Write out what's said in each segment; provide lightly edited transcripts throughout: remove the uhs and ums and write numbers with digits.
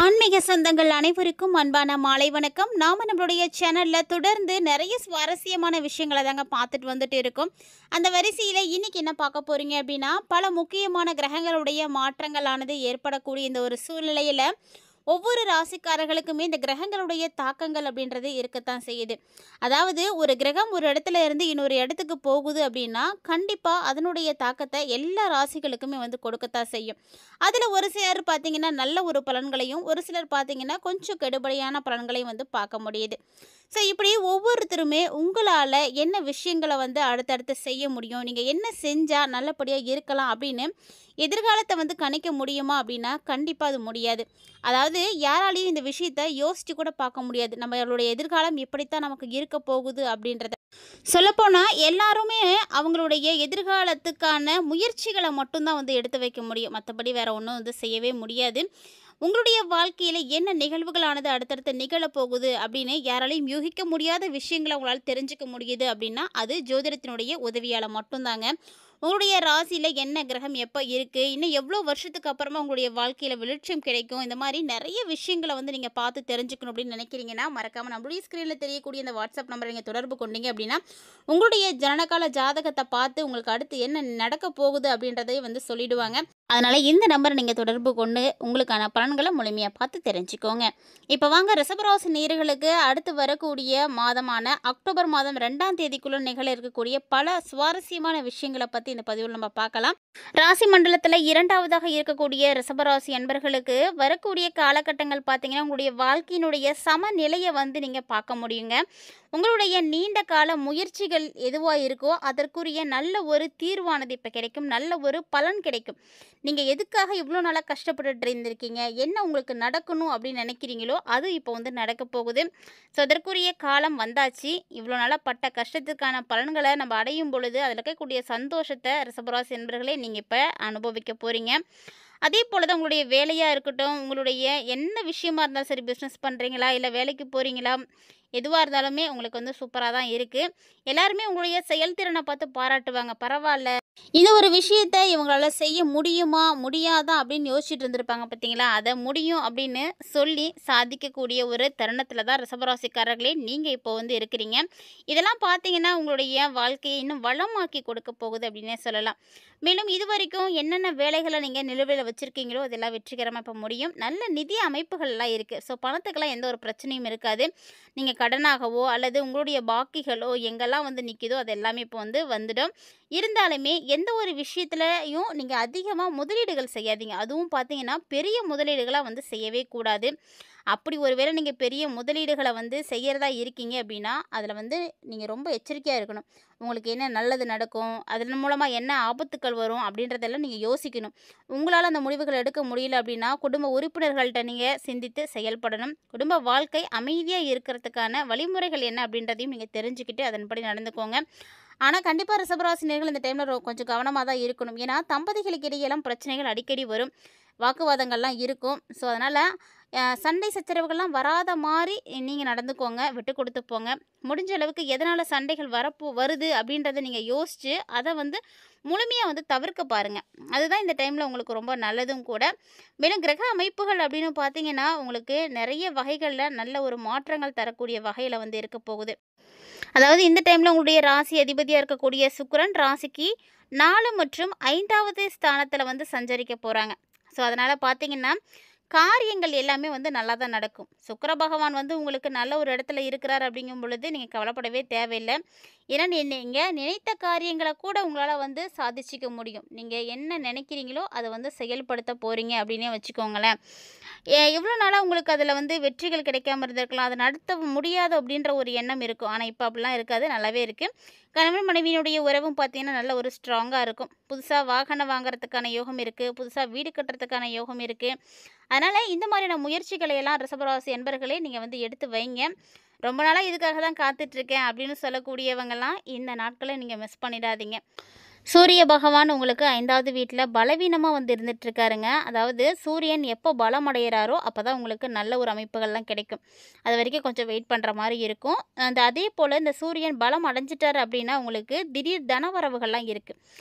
ஆன்மீக சொந்தங்கள் அனைவருக்கும் அன்பான மாலை வணக்கம். நாம் நம்மளுடைய சேனலில் தொடர்ந்து நிறைய சுவாரஸ்யமான விஷயங்களை தாங்க பார்த்துட்டு வந்துட்டு இருக்கோம். அந்த வரிசையில் இன்றைக்கி என்ன பார்க்க போகிறீங்க அப்படின்னா, பல முக்கியமான கிரகங்களுடைய மாற்றங்களானது ஏற்படக்கூடிய இந்த ஒரு சூழ்நிலையில் ஒவ்வொரு ராசிக்காரர்களுக்குமே இந்த கிரகங்களுடைய தாக்கங்கள் அப்படின்றது இருக்கத்தான் செய்யுது. அதாவது ஒரு கிரகம் ஒரு இடத்துல இருந்து இன்னொரு இடத்துக்கு போகுது அப்படின்னா கண்டிப்பாக அதனுடைய தாக்கத்தை எல்லா ராசிகளுக்குமே கொடுக்கத்தான் செய்யும். அதில் ஒரு சிலர் பார்த்திங்கன்னா நல்ல ஒரு பலன்களையும், ஒரு சிலர் பார்த்திங்கன்னா கொஞ்சம் கெடுபடியான பலன்களையும் பார்க்க முடியுது. ஸோ இப்படி ஒவ்வொருத்தருமே உங்களால் என்ன விஷயங்களை அடுத்தடுத்து செய்ய முடியும், நீங்கள் என்ன செஞ்சால் நல்லபடியாக இருக்கலாம் அப்படின்னு எதிர்காலத்தை கணிக்க முடியுமா அப்படின்னா கண்டிப்பாக அது முடியாது. அதாவது யாராலையும் இந்த விஷயத்தை யோசித்து கூட பார்க்க முடியாது. நம்மளுடைய எதிர்காலம் எப்படித்தான் நமக்கு இருக்க போகுது அப்படின்றத சொல்லப்போனால் எல்லாருமே அவங்களுடைய எதிர்காலத்துக்கான முயற்சிகளை மட்டும்தான் எடுத்து வைக்க முடியும். மற்றபடி வேறு ஒன்றும் செய்யவே முடியாது. உங்களுடைய வாழ்க்கையில் என்ன நிகழ்வுகளானது அடுத்தடுத்து நிகழப்போகுது அப்படின்னு யாராலையும் யூகிக்க முடியாத விஷயங்களை உங்களால் தெரிஞ்சுக்க முடியுது அப்படின்னா அது ஜோதிடத்தினுடைய உதவியால் மட்டும்தாங்க. உங்களுடைய ராசியில் என்ன கிரகம் எப்போ இருக்குது, இன்னும் எவ்வளோ வருஷத்துக்கு அப்புறமா உங்களுடைய வாழ்க்கையில் வெளிச்சம் கிடைக்கும், இந்த மாதிரி நிறைய விஷயங்களை நீங்கள் பார்த்து தெரிஞ்சுக்கணும் அப்படின்னு நினைக்கிறீங்கன்னா மறக்காமல் நம்மளுடைய ஸ்க்ரீனில் தெரியக்கூடிய இந்த வாட்ஸ்அப் நம்பரை நீங்கள் தொடர்பு கொண்டீங்க அப்படின்னா உங்களுடைய ஜனனகால ஜாதகத்தை பார்த்து உங்களுக்கு அடுத்து என்ன நடக்க போகுது அப்படின்றதை சொல்லிடுவாங்க. அதனால் இந்த நம்பரை நீங்கள் தொடர்பு கொண்டு உங்களுக்கான பலன்களை முழுமையாக பார்த்து தெரிஞ்சுக்கோங்க. இப்போ வாங்க ரிஷபராசி நேயர்களுக்கு அடுத்து வரக்கூடிய மாதமான அக்டோபர் மாதம் 2ஆம் தேதிக்குள்ளே நிகழ இருக்கக்கூடிய பல சுவாரஸ்யமான விஷயங்களை பற்றி இந்த பதிவில் நம்ம பார்க்கலாம். ராசி மண்டலத்தில் 2ஆவதாக இருக்கக்கூடிய ரிஷபராசி அன்பர்களுக்கு வரக்கூடிய காலகட்டங்கள் பார்த்தீங்கன்னா உங்களுடைய வாழ்க்கையினுடைய சமநிலையை நீங்கள் பார்க்க முடியுங்க. உங்களுடைய நீண்ட கால முயற்சிகள் எதுவாக இருக்கோ அதற்குரிய நல்ல ஒரு தீர்வானது இப்போ கிடைக்கும், நல்ல ஒரு பலன் கிடைக்கும். நீங்கள் எதுக்காக இவ்வளோ நாளாக கஷ்டப்பட்டுட்டு இருந்திருக்கீங்க, என்ன உங்களுக்கு நடக்கணும் அப்படின்னு நினைக்கிறீங்களோ அது இப்போ நடக்க போகுது. ஸோ அதற்குரிய காலம் வந்தாச்சு. இவ்வளோ நாளாக பட்ட கஷ்டத்துக்கான பலன்களை நம்ம அடையும் பொழுது அதில் இருக்கக்கூடிய சந்தோஷத்தை ரிஷபராசி என்பர்களே நீங்கள் இப்போ அனுபவிக்க போகிறீங்க. அதே போல் தான் உங்களுடைய வேலையாக இருக்கட்டும், உங்களுடைய என்ன விஷயமா இருந்தாலும் சரி, பிஸ்னஸ் பண்ணுறீங்களா இல்லை வேலைக்கு போகிறீங்களா, எதுவாக இருந்தாலுமே உங்களுக்கு சூப்பராக தான் இருக்குது. எல்லாருமே உங்களுடைய செயல்திறனை பார்த்து பாராட்டுவாங்க. பரவாயில்ல, இது ஒரு விஷயத்தை இவங்களால செய்ய முடியுமா முடியாதா அப்படின்னு யோசிச்சுட்டு இருந்திருப்பாங்க பார்த்தீங்களா, அதை முடியும் அப்படின்னு சொல்லி சாதிக்கக்கூடிய ஒரு தருணத்தில் தான் ரிஷபராசிக்காரர்களே நீங்கள் இப்போ இருக்கிறீங்க. இதெல்லாம் பார்த்தீங்கன்னா உங்களுடைய வாழ்க்கையை இன்னும் வளமாக்கி கொடுக்க போகுது அப்படின்னே சொல்லலாம். மேலும் இது வரைக்கும் என்னென்ன வேலைகளை நீங்கள் நிலுவையில் வச்சுருக்கீங்களோ அதெல்லாம் வெற்றிகரமாக இப்போ முடியும். நல்ல நிதி அமைப்புகள்லாம் இருக்குது. ஸோ பணத்துக்கெல்லாம் எந்த ஒரு பிரச்சனையும் இருக்காது. நீங்கள் கடனாகவோ அல்லது உங்களுடைய பாக்கிகளோ எங்கெல்லாம் நிற்கிதோ அது எல்லாமே இப்போ வந்துடும். இருந்தாலுமே எந்த ஒரு விஷயத்துலையும் நீங்கள் அதிகமாக முதலீடுகள் செய்யாதீங்க. அதுவும் பார்த்தீங்கன்னா பெரிய முதலீடுகளாக செய்யவே கூடாது. அப்படி ஒருவேளை நீங்கள் பெரிய முதலீடுகளை செய்கிறதா இருக்கீங்க அப்படின்னா அதில் நீங்கள் ரொம்ப எச்சரிக்கையாக இருக்கணும். உங்களுக்கு என்ன நல்லது நடக்கும், அதன் மூலமாக என்ன ஆபத்துக்கள் வரும் அப்படின்றதெல்லாம் நீங்கள் யோசிக்கணும். உங்களால் அந்த முடிவுகள் எடுக்க முடியல அப்படின்னா குடும்ப உறுப்பினர்கள்ட்ட நீங்கள் சிந்தித்து செயல்படணும். குடும்ப வாழ்க்கை அமைதியாக இருக்கிறதுக்கான வழிமுறைகள் என்ன அப்படின்றதையும் நீங்கள் தெரிஞ்சுக்கிட்டு அதன்படி நடந்துக்கோங்க. ஆனால் கண்டிப்பாக ரிஷபராசினியர்கள் இந்த டைமில் கொஞ்சம் கவனமாக தான் இருக்கணும். ஏன்னா தம்பதிகளுக்கு இடையெல்லாம் பிரச்சனைகள் அடிக்கடி வரும், வாக்குவாதங்கள்லாம் இருக்கும். ஸோ அதனால் சண்டை சச்சரவுகள்லாம் வராத மாதிரி நீங்கள் நடந்துக்கோங்க, விட்டு கொடுத்து போங்க. முடிஞ்ச அளவுக்கு எதனால் சண்டைகள் வருது அப்படின்றத நீங்கள் யோசித்து அதை முழுமையாக தவிர்க்க பாருங்கள். அதுதான் இந்த டைமில் உங்களுக்கு ரொம்ப நல்லதும் கூட. மேலும் கிரக அமைப்புகள் அப்படின்னு பார்த்தீங்கன்னா உங்களுக்கு நிறைய வகைகளில் நல்ல ஒரு மாற்றங்கள் தரக்கூடிய வகையில் இருக்க போகுது. அதாவது இந்த டைமில் உங்களுடைய ராசி அதிபதியாக இருக்கக்கூடிய சுக்கிரன் ராசிக்கு 4 மற்றும் 5ஆவது ஸ்தானத்தில் சஞ்சரிக்க போகிறாங்க. ஸோ அதனால் பார்த்தீங்கன்னா காரியங்கள் எல்லாமே நல்லா தான் நடக்கும். சுக்கிர பகவான் உங்களுக்கு நல்ல ஒரு இடத்துல இருக்கிறார் அப்படிங்கும் பொழுது நீங்கள் கவலைப்படவே தேவையில்லை. ஏன்னா நீங்கள் நினைத்த காரியங்களை கூட உங்களால் சாதிச்சிக்க முடியும். நீங்கள் என்ன நினைக்கிறீங்களோ அதை செயல்படுத்த போகிறீங்க அப்படின்னே வச்சுக்கோங்களேன். எவ்வளோ நாளாக உங்களுக்கு அதில் வெற்றிகள் கிடைக்காம இருந்திருக்கலாம், அதை நடத்த முடியாது அப்படின்ற ஒரு எண்ணம் இருக்கும். ஆனால் இப்போ அப்படிலாம் இருக்காது, நல்லாவே இருக்குது. கணவன் மனைவியினுடைய உறவும் பார்த்தீங்கன்னா நல்ல ஒரு ஸ்ட்ராங்காக இருக்கும். புதுசாக வாகனம் வாங்குறதுக்கான யோகம் இருக்குது, புதுசாக வீடு கட்டுறதுக்கான யோகம் இருக்குது. அதனால் இந்த மாதிரியான முயற்சிகளை எல்லாம் ரிஷபராசி என்பர்களே நீங்கள் எடுத்து வைங்க. ரொம்ப நாளாக இதுக்காக தான் காத்துட்ருக்கேன் அப்படின்னு சொல்லக்கூடியவங்கெல்லாம் இந்த நாட்களை நீங்கள் மிஸ் பண்ணிடாதீங்க. சூரிய பகவான் உங்களுக்கு 5வது வீட்ல பலவீனமா வந்து இருந்துட்டுருக்காருங்க. அதாவது சூரியன் எப்போ பலமடையிறாரோ, அப்பதான் உங்களுக்கு நல்ல ஒரு அமைப்புகள்லாம் கிடைக்கும். அதுவரைக்கும் கொஞ்சம் வெயிட் பண்ற மாரி இருக்கும். அதேபோல இந்த சூரியன் பலம் அடைஞ்சிட்டாரு அப்டின்னா, உங்களுக்கு திடீர் தனவரவுகள்லாம் இருக்கு.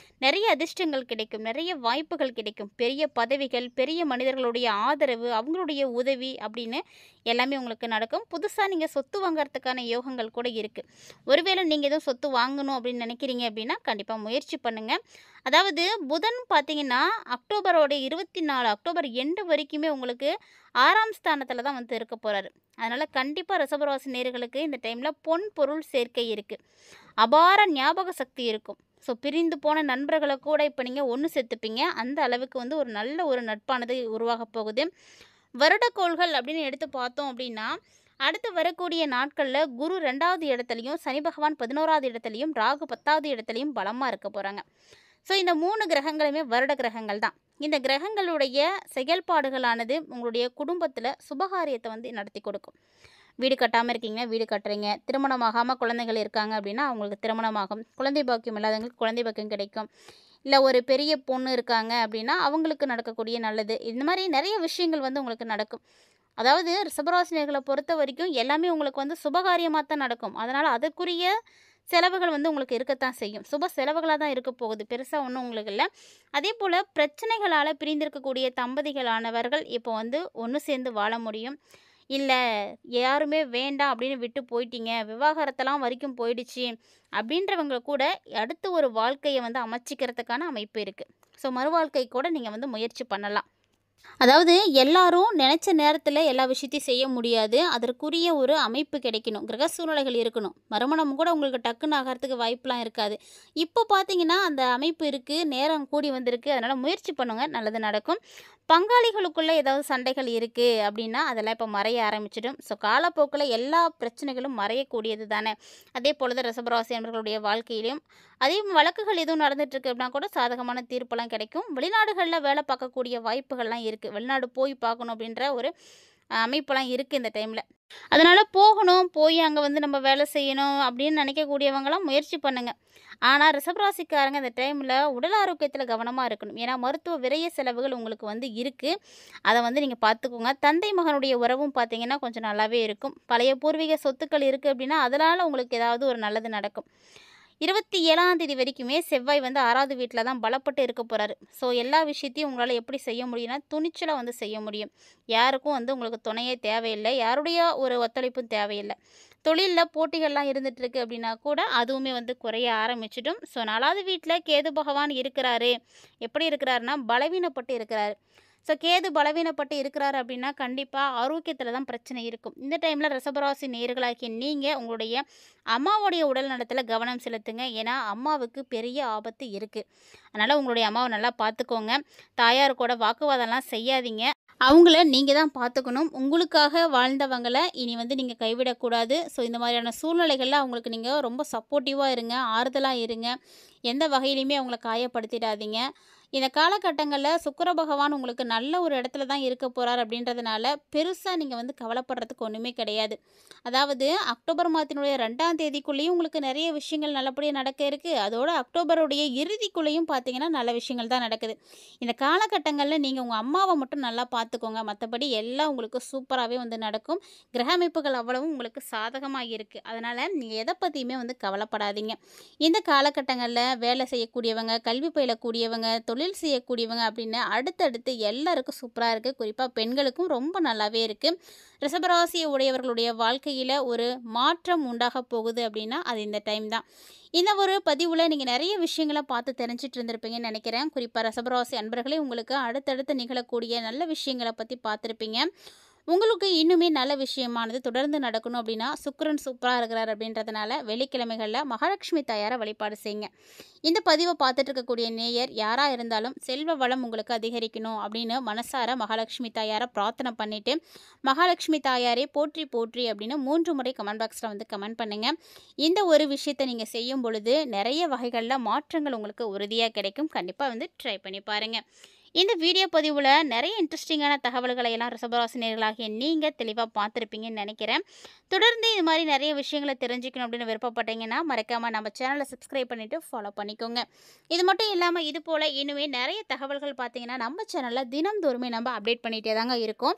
நெறைய அதிர்ஷ்டங்கள் கிடைக்கும். நெறைய வாய்ப்புகள் கிடைக்கும். பெரிய பதவிகள், பெரிய மனிதர்களுடைய ஆதரவு, அவங்களுடைய உதவி அப்படின்னு எல்லாமே உங்களுக்கு நடக்கும். புதுசா நீங்க சொத்து வாங்குறதுக்கான யோகங்கள் கூட இருக்கு. ஒருவேளை நீங்க எதுவும் சொத்து வாங்கணும் அப்படின்னு நினைக்கிறீங்க அப்படின்னா, கண்டிப்பா முயற்சி பண்ணுங்க. அதாவது புதன் பார்த்தீங்கன்னா, அக்டோபரோட 24 அக்டோபர் எண்டு வரைக்குமே உங்களுக்கு 6ஆம் ஸ்தானத்தில தான் வந்து இருக்க போறாரு. அதனால கண்டிப்பா ரிஷபராசி நேயர்களுக்கு இந்த டைம்ல பொன், பொருள் சேர்க்கை இருக்கு. அபார ஞாபக சக்தி இருக்கும். ஸோ பிரிந்து போன நண்பர்கள கூட இப்ப நீங்க ஒண்ணு சேர்த்துப்பீங்க. அந்த அளவுக்கு வந்து ஒரு நல்ல ஒரு நட்பானது உருவாகப் போகுது. வருடக்கோள்கள் அப்படின்னு எடுத்து பார்த்தோம் அப்படின்னா, அடுத்து வரக்கூடிய நாட்கள்ல குரு 2வது இடத்துலயும், சனி பகவான் 11வது இடத்துலயும், ராகு 10வது இடத்துலயும் பலமா இருக்க போறாங்க. ஸோ இந்த 3 கிரகங்களுமே வருட கிரகங்கள் தான். இந்த கிரகங்களுடைய செயல்பாடுகளானது உங்களுடைய குடும்பத்தில சுபகாரியத்த வந்து நடத்தி கொடுக்கும். வீடு கட்டாம இருக்கீங்கன்னா, வீடு கட்டுறீங்க. திருமணமாகாம குழந்தைகள் இருக்காங்க அப்படின்னா, அவங்களுக்கு திருமணமாகும். குழந்தை பாக்கியம் இல்லாதவங்களுக்கு குழந்தை பாக்கியம் கிடைக்கும். இல்ல ஒரு பெரிய பொண்ணு இருக்காங்க அப்படின்னா, அவங்களுக்கு நடக்கக்கூடிய நல்லது. இந்த மாரி நெறைய விஷயங்கள் வந்து உங்களுக்கு நடக்கும். அதாவது ரிஷபராசினியர்களை பொறுத்த வரைக்கும் எல்லாமே உங்களுக்கு வந்து சுபகாரியமா தான் நடக்கும். அதனால அதற்குரிய செலவுகள் வந்து உங்களுக்கு இருக்கத்தான் செய்யும். சுப செலவுகளா தான் இருக்க போகுது. பெருசா ஒண்ணும் உங்களுக்கு இல்ல. அதேபோல பிரச்சனைகளால பிரிந்திருக்கக்கூடிய தம்பதிகளானவர்கள் இப்போ வந்து ஒண்ணு சேர்ந்து வாழ முடியும். இல்ல யாருமே வேண்டாம் அப்படின்னு விட்டு போயிட்டீங்க. விவாகரத்தெல்லாம் வரைக்கும் போயிடுச்சு. அப்படின்றவங்க கூட அடுத்து ஒரு வாழ்க்கைய வந்து அமைச்சுக்கிறதுக்கான அமைப்பு இருக்கு. ஸோ மறுவாழ்க்கை கூட நீங்க வந்து முயற்சி பண்ணலாம். அதாவது எல்லாரும் நினைச்ச நேரத்துல எல்லா விஷயத்தையும் செய்ய முடியாது. அதற்குரிய ஒரு அமைப்பு கிடைக்கணும். கிரக சூழ்நிலைகள் இருக்கணும். மறுமணம் கூட உங்களுக்கு டக்குன்னு ஆகறதுக்கு வாய்ப்புலாம் இருக்காது. இப்போ பார்த்தீங்கன்னா, அந்த அமைப்பு இருக்கு. நேரம் கூடி வந்திருக்கு. அதனால முயற்சி பண்ணுங்க. நல்லது நடக்கும். பங்காளிகளுக்குள்ள ஏதாவது சண்டைகள் இருக்கு அப்படின்னா, அதெல்லாம் இப்போ மறைய ஆரம்பிச்சிடும். ஸோ காலப்போக்குல எல்லா பிரச்சனைகளும் மறையக்கூடியது தானே. அதே போல தான் ரிஷபராசி அன்பர்களுடைய வாழ்க்கையிலும் அதே வழக்குகள் எதுவும் நடந்துட்டு இருக்கு அப்படின்னா கூட சாதகமான தீர்ப்பெல்லாம் கிடைக்கும். வெளிநாடுகள்ல வேலை பார்க்கக்கூடிய வாய்ப்புகள்லாம் இருக்கு. வெளிநாடு போய் பார்க்கணும் அப்படின்ற ஒரு அமைப்பெல்லாம் இருக்கு இந்த டைம்ல. அதனால போகணும், போய் அங்க வந்து நம்ம வேலை செய்யணும் அப்படின்னு நினைக்கக்கூடியவங்கலாம் முயற்சி பண்ணுங்க. ஆனா ரிஷபராசிக்காரங்க இந்த டைம்ல உடல் ஆரோக்கியத்துல கவனமா இருக்கணும். ஏன்னா மருத்துவ விரய செலவுகள் உங்களுக்கு வந்து இருக்கு. அத வந்து நீங்க பார்த்துக்கோங்க. தந்தை மகனுடைய உறவும் பார்த்தீங்கன்னா கொஞ்சம் நல்லாவே இருக்கும். பழைய பூர்வீக சொத்துக்கள் இருக்கு அப்படின்னா, அதனால உங்களுக்கு ஏதாவது ஒரு நல்லது நடக்கும். 27ஆம் தேதி வரைக்குமே செவ்வாய் வந்து 6வது வீட்ல தான் பலப்பட்டு இருக்க போறாரு. ஸோ எல்லா விஷயத்தையும் உங்களால எப்படி செய்ய முடியும்னா, துணிச்சலா வந்து செய்ய முடியும். யாருக்கும் வந்து உங்களுக்கு துணையே தேவையில்லை. யாருடைய ஒரு ஒத்துழைப்பும் தேவையில்ல. தொழில்ல போட்டிகள்லாம் இருந்துட்டு இருக்கு அப்படின்னா கூட, அதுவுமே வந்து குறைய ஆரம்பிச்சிடும். ஸோ 4வது வீட்ல கேது பகவான் இருக்கிறாரு. எப்படி இருக்கிறாருன்னா, பலவீனப்பட்டு இருக்கிறாரு. ஸோ கேது பலவீனப்பட்டு இருக்கிறாரு அப்படின்னா, கண்டிப்பா ஆரோக்கியத்தில தான் பிரச்சனை இருக்கும். இந்த டைம்ல ரிஷபராசி நேயர்களாகிய நீங்க உங்களுடைய அம்மாவுடைய உடல் நலத்தில கவனம் செலுத்துங்க. ஏன்னா, அம்மாவுக்கு பெரிய ஆபத்து இருக்கு. அதனால உங்களுடைய அம்மாவ நல்லா பார்த்துக்கோங்க. தாயார் கூட வாக்குவாதம்லாம் செய்யாதீங்க. அவங்கள நீங்க தான் பார்த்துக்கணும். உங்களுக்காக வாழ்ந்தவங்கள இனி வந்து நீங்க கைவிடக்கூடாது. ஸோ இந்த மாதிரியான சூழ்நிலைகள்ல அவங்களுக்கு நீங்க ரொம்ப சப்போர்ட்டிவா இருங்க. ஆறுதலா இருங்க. எந்த வகையிலயுமே அவங்கள காயப்படுத்திடாதீங்க. இந்த காலகட்டங்கள்ல சுக்கிர பகவான் உங்களுக்கு நல்ல ஒரு இடத்துல தான் இருக்க போறார் அப்படின்றதுனால, பெருசா நீங்க வந்து கவலைப்படுறதுக்கு ஒண்ணுமே கிடையாது. அதாவது அக்டோபர் மாதத்தினுடைய 2ஆம் தேதிக்குள்ளேயும் உங்களுக்கு நெறைய விஷயங்கள் நல்லபடியா நடக்க இருக்கு. அதோட அக்டோபருடைய இறுதிக்குள்ளேயும் பார்த்தீங்கன்னா, நல்ல விஷயங்கள் தான் நடக்குது. இந்த காலகட்டங்கள்ல நீங்க உங்க அம்மாவ மட்டும் நல்லா பார்த்துக்கோங்க. மத்தபடி எல்லாம் உங்களுக்கு சூப்பராவே வந்து நடக்கும். கிரக அமைப்புகள் அவ்வளவும் உங்களுக்கு சாதகமா இருக்கு. அதனால நீங்க எத பத்தியுமே வந்து கவலைப்படாதீங்க. இந்த காலகட்டங்கள்ல வேலை செய்யக்கூடியவங்க, கல்வி பயிலக்கூடியவங்க, தொழில் செய்யக்கூடியவங்க அப்படின்னு அடுத்தடுத்து எல்லாருக்கும் சூப்பரா இருக்கு. குறிப்பா பெண்களுக்கும் ரொம்ப நல்லாவே இருக்கு. ரிஷபராசியை உடையவர்களுடைய வாழ்க்கையில ஒரு மாற்றம் உண்டாகப் போகுது அப்படின்னா, அது இந்த டைம் தான். இந்த ஒரு பதிவுல நீங்க நெறைய விஷயங்கள பார்த்து தெரிஞ்சுட்டு இருந்திருப்பீங்கன்னு நெனைக்கிறேன். குறிப்பா ரிஷபராசி அன்பர்களே உங்களுக்கு அடுத்தடுத்து நிகழக்கூடிய நல்ல விஷயங்கள பத்தி பார்த்துருப்பீங்க. உங்களுக்கு இன்னுமே நல்ல விஷயமானது தொடர்ந்து நடக்கணும் அப்படின்னா, சுக்கிரன் சூப்பரா இருக்கிறார் அப்படின்றதுனால, வெள்ளிக்கிழமைகள்ல மகாலட்சுமி தாயார வழிபாடு செய்யுங்க. இந்த பதிவ பார்த்துட்டு இருக்கக்கூடிய நேயர் யாரா இருந்தாலும், செல்வ வளம் உங்களுக்கு அதிகரிக்கணும் அப்படின்னு மனசார மகாலட்சுமி தாயார பிரார்த்தனை பண்ணிட்டு, மகாலட்சுமி தாயாரே போற்றி போற்றி அப்படின்னு 3 முறை கமெண்ட் பாக்ஸ்ல வந்து கமெண்ட் பண்ணுங்க. இந்த ஒரு விஷயத்த நீங்க செய்யும் பொழுது, நெறைய வகைகள்ல மாற்றங்கள் உங்களுக்கு உறுதியா கிடைக்கும். கண்டிப்பா வந்து ட்ரை பண்ணி பாருங்க. இந்த வீடியோ பதிவில் நிறைய இன்ட்ரெஸ்டிங்கான தகவல்களை எல்லாம் ரிஷபராசினியர்களாகிய நீங்கள் தெளிவாக பார்த்துருப்பீங்கன்னு நினைக்கிறேன். தொடர்ந்து இது மாதிரி நிறைய விஷயங்களை தெரிஞ்சுக்கணும் அப்படின்னு விருப்பப்பட்டீங்கன்னா மறக்காமல் நம்ம சேனலை சப்ஸ்கிரைப் பண்ணிவிட்டு ஃபாலோ பண்ணிக்கோங்க. இது மட்டும் இல்லாமல் இது போல் இனிமே நிறைய தகவல்கள் பார்த்தீங்கன்னா நம்ம சேனலில் தினம்தோறுமே நம்ம அப்டேட் பண்ணிகிட்டே தாங்க இருக்கோம்.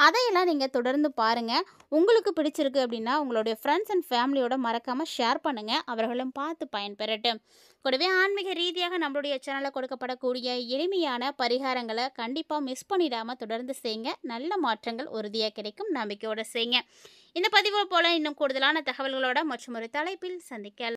அதையெல்லாம் நீங்கள் தொடர்ந்து பாருங்கள். உங்களுக்கு பிடிச்சிருக்கு அப்படின்னா உங்களுடைய ஃப்ரெண்ட்ஸ் அண்ட் ஃபேமிலியோட மறக்காமல் ஷேர் பண்ணுங்கள். அவர்களும் பார்த்து பயன்பெறட்டும். கூடவே ஆன்மீக ரீதியாக நம்மளுடைய சேனலில் கொடுக்கப்படக்கூடிய எளிமையான பரிகாரங்களை கண்டிப்பாக மிஸ் பண்ணிடாமல் தொடர்ந்து செய்யுங்க. நல்ல மாற்றங்கள் உறுதியாக கிடைக்கும். நம்பிக்கையோடு செய்யுங்க. இந்த பதிவு போல் இன்னும் கூடுதலான தகவல்களோட மற்றும் ஒரு தலைப்பில் சந்திக்கலாம்.